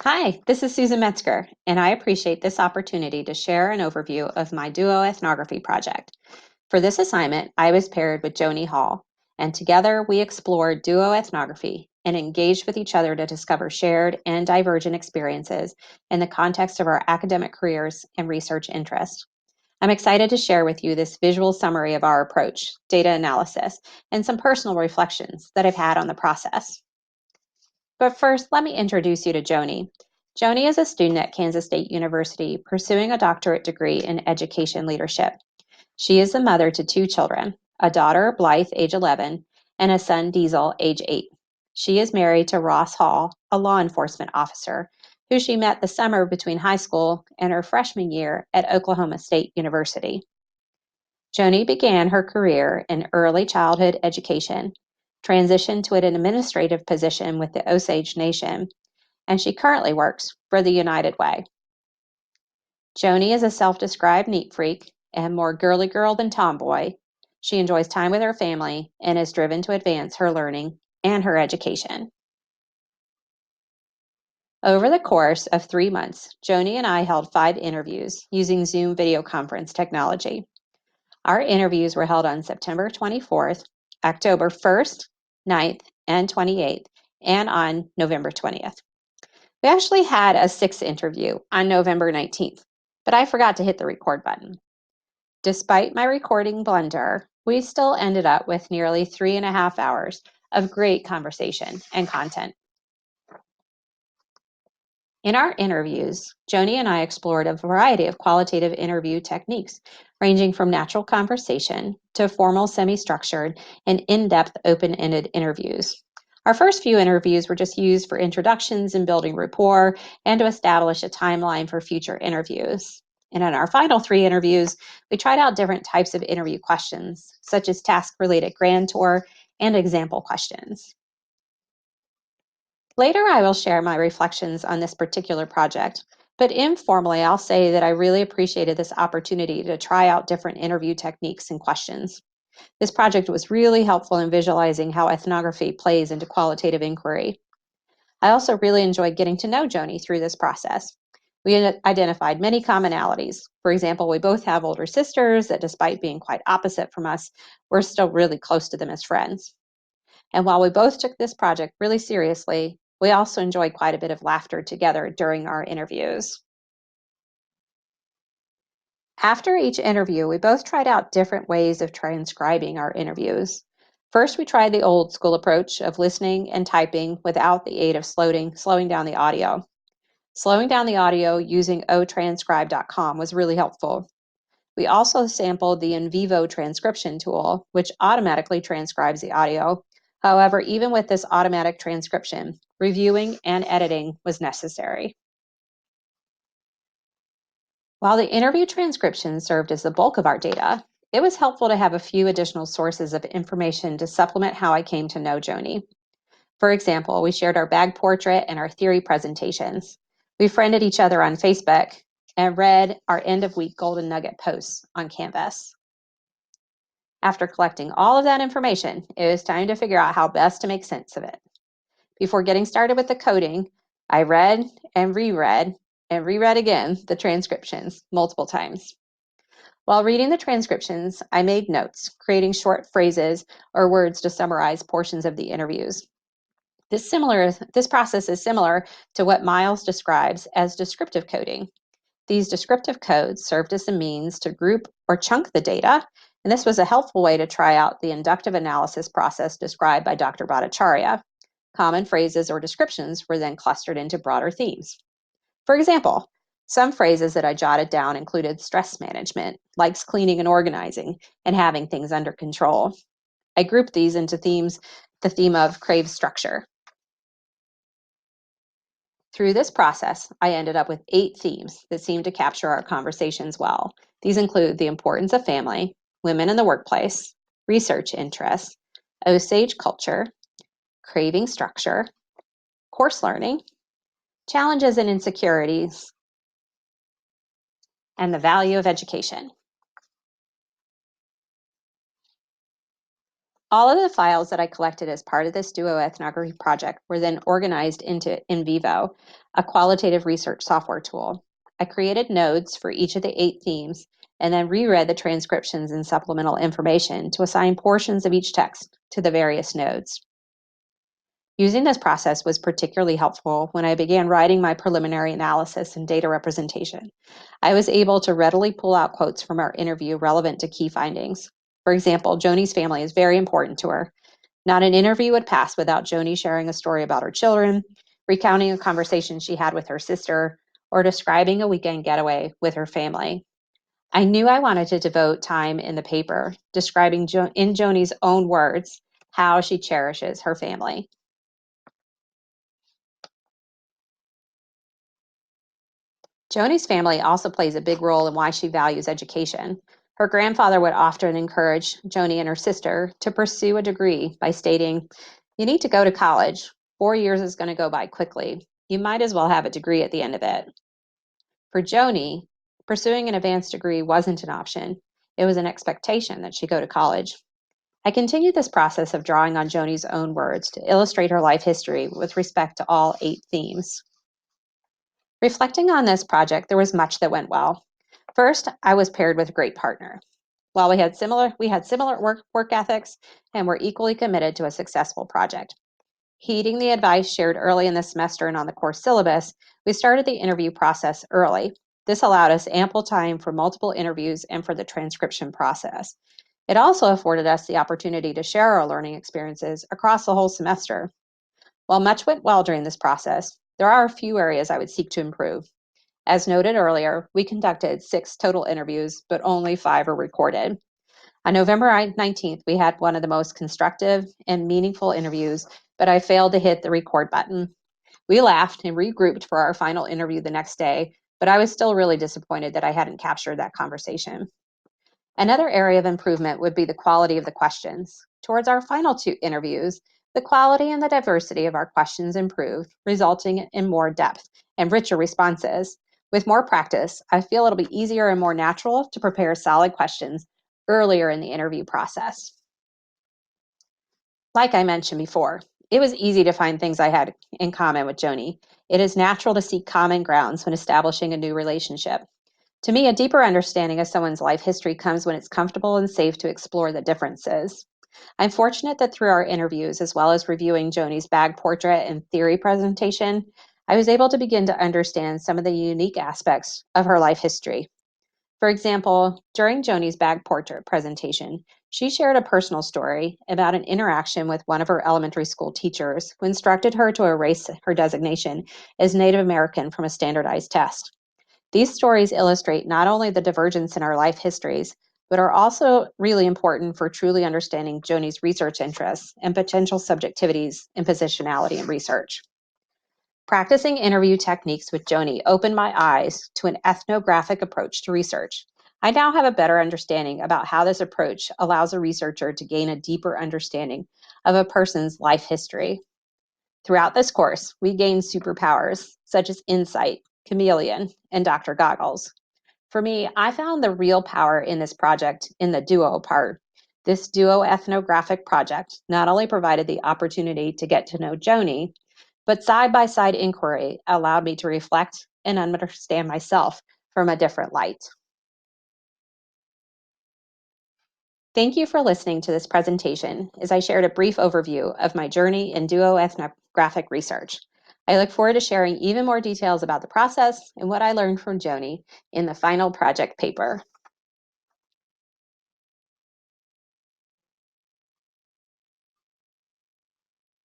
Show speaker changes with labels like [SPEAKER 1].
[SPEAKER 1] Hi, this is Susan Metzger, and I appreciate this opportunity to share an overview of my Duoethnography project. For this assignment, I was paired with Joni Hall, and together we explored duoethnography and engaged with each other to discover shared and divergent experiences in the context of our academic careers and research interests. I'm excited to share with you this visual summary of our approach, data analysis, and some personal reflections that I've had on the process. But first, let me introduce you to Joni. Joni is a student at Kansas State University pursuing a doctorate degree in education leadership. She is the mother to two children, a daughter, Blythe, age 11, and a son, Diesel, age 8. She is married to Ross Hall, a law enforcement officer, who she met the summer between high school and her freshman year at Oklahoma State University. Joni began her career in early childhood education, transitioned to an administrative position with the Osage Nation, and she currently works for the United Way. Joni is a self-described neat freak and more girly girl than tomboy. She enjoys time with her family and is driven to advance her learning and her education. Over the course of 3 months, Joni and I held 5 interviews using Zoom video conference technology. Our interviews were held on September 24th, October 1st, 9th, and 28th, and on November 20th. We actually had a 6th interview on November 19th, but I forgot to hit the record button. Despite my recording blunder, we still ended up with nearly 3.5 hours of great conversation and content. In our interviews, Joni and I explored a variety of qualitative interview techniques, ranging from natural conversation to formal semi-structured and in-depth open-ended interviews. Our first few interviews were just used for introductions and building rapport and to establish a timeline for future interviews. And in our final 3 interviews, we tried out different types of interview questions, such as task-related grand tour and example questions. Later, I will share my reflections on this particular project, but informally, I'll say that I really appreciated this opportunity to try out different interview techniques and questions. This project was really helpful in visualizing how ethnography plays into qualitative inquiry. I also really enjoyed getting to know Joni through this process. We identified many commonalities. For example, we both have older sisters that, despite being quite opposite from us, we're still really close to them as friends. And while we both took this project really seriously, we also enjoyed quite a bit of laughter together during our interviews. After each interview, we both tried out different ways of transcribing our interviews. First, we tried the old school approach of listening and typing without the aid of slowing down the audio. Slowing down the audio using otranscribe.com was really helpful. We also sampled the in vivo transcription tool, which automatically transcribes the audio. However, even with this automatic transcription, reviewing and editing was necessary. While the interview transcription served as the bulk of our data, it was helpful to have a few additional sources of information to supplement how I came to know Joni. For example, we shared our bag portrait and our theory presentations. We friended each other on Facebook and read our end of week golden nugget posts on Canvas. After collecting all of that information, it was time to figure out how best to make sense of it. Before getting started with the coding, I read and reread again the transcriptions multiple times. While reading the transcriptions, I made notes, creating short phrases or words to summarize portions of the interviews. This process is similar to what Miles describes as descriptive coding. These descriptive codes served as a means to group or chunk the data, and this was a helpful way to try out the inductive analysis process described by Dr. Bhattacharya. Common phrases or descriptions were then clustered into broader themes. For example, some phrases that I jotted down included stress management, likes cleaning and organizing, and having things under control. I grouped these into themes, the theme of crave structure. Through this process, I ended up with 8 themes that seemed to capture our conversations well. These include the importance of family, women in the workplace, research interests, Osage culture, craving structure, course learning, challenges and insecurities, and the value of education. All of the files that I collected as part of this duoethnography project were then organized into InVivo, a qualitative research software tool. I created nodes for each of the 8 themes and then reread the transcriptions and supplemental information to assign portions of each text to the various nodes. Using this process was particularly helpful when I began writing my preliminary analysis and data representation. I was able to readily pull out quotes from our interview relevant to key findings. For example, Joni's family is very important to her. Not an interview would pass without Joni sharing a story about her children, recounting a conversation she had with her sister, or describing a weekend getaway with her family. I knew I wanted to devote time in the paper describing in Joni's own words how she cherishes her family. Joni's family also plays a big role in why she values education. Her grandfather would often encourage Joni and her sister to pursue a degree by stating, "You need to go to college. 4 years is going to go by quickly. You might as well have a degree at the end of it." For Joni, pursuing an advanced degree wasn't an option. It was an expectation that she go to college. I continued this process of drawing on Joni's own words to illustrate her life history with respect to all 8 themes. Reflecting on this project, there was much that went well. First, I was paired with a great partner. While we had similar work ethics and were equally committed to a successful project. Heeding the advice shared early in the semester and on the course syllabus, we started the interview process early. This allowed us ample time for multiple interviews and for the transcription process. It also afforded us the opportunity to share our learning experiences across the whole semester. While much went well during this process, there are a few areas I would seek to improve. As noted earlier, we conducted 6 total interviews, but only 5 were recorded. On November 19th, we had one of the most constructive and meaningful interviews, but I failed to hit the record button. We laughed and regrouped for our final interview the next day, but I was still really disappointed that I hadn't captured that conversation. Another area of improvement would be the quality of the questions. Towards our final 2 interviews, the quality and the diversity of our questions improved, resulting in more depth and richer responses. With more practice, I feel it'll be easier and more natural to prepare solid questions earlier in the interview process. Like I mentioned before, it was easy to find things I had in common with Joni. It is natural to seek common grounds when establishing a new relationship. To me, a deeper understanding of someone's life history comes when it's comfortable and safe to explore the differences. I'm fortunate that through our interviews, as well as reviewing Joni's bag portrait and theory presentation, I was able to begin to understand some of the unique aspects of her life history. For example, during Joni's bag portrait presentation, she shared a personal story about an interaction with one of her elementary school teachers who instructed her to erase her designation as Native American from a standardized test. These stories illustrate not only the divergence in our life histories, but are also really important for truly understanding Joni's research interests and potential subjectivities in positionality and research. Practicing interview techniques with Joni opened my eyes to an ethnographic approach to research. I now have a better understanding about how this approach allows a researcher to gain a deeper understanding of a person's life history. Throughout this course, we gained superpowers such as insight, chameleon, and Dr. Goggles. For me, I found the real power in this project in the duo part. This duo ethnographic project not only provided the opportunity to get to know Joni, but side by side inquiry allowed me to reflect and understand myself from a different light. Thank you for listening to this presentation as I shared a brief overview of my journey in duoethnographic research. I look forward to sharing even more details about the process and what I learned from Joni in the final project paper.